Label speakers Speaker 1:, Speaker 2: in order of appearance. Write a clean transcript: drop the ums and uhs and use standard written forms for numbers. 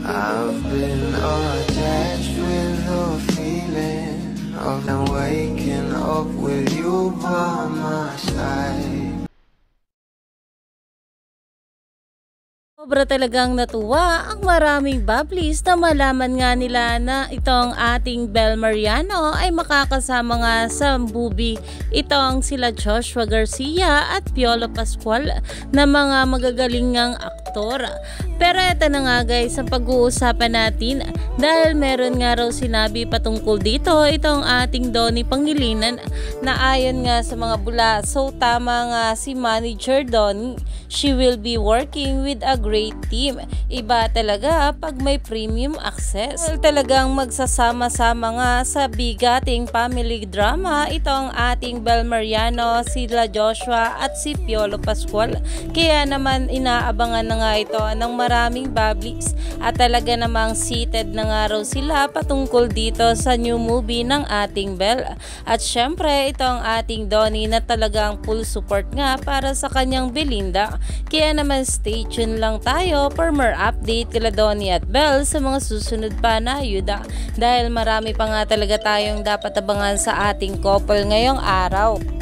Speaker 1: I've been attached with the feeling of waking up with you by my side.
Speaker 2: Sobra talagang natuwa ang maraming Bablis na malaman nga nila na itong ating Bel Mariano ay makakasama nga sa movie itong sila Joshua Garcia at Piolo Pascual na mga magagaling ngang aktor. Pero eto na nga guys ang pag-uusapan natin dahil meron nga raw sinabi patungkol dito itong ating Donnie Pangilinan na ayon nga sa mga bula. So tama nga si Manager Donnie, she will be working with a great team. Iba talaga pag may premium access. Well, talagang magsasama-sama nga sa bigating family drama itong ating Bel Mariano, sila Joshua at si Piolo Pascual. Kaya naman inaabangan na nga ito ng maraming Bablis at talaga namang seated na nga raw sila patungkol dito sa new movie ng ating Bel. At syempre itong ating Donnie na talagang full support nga para sa kanyang Belinda. Kaya naman stay tuned lang tayo for more update kila Donnie at Bel sa mga susunod pa na ayuda dahil marami pa nga talaga tayong dapat abangan sa ating couple ngayong araw.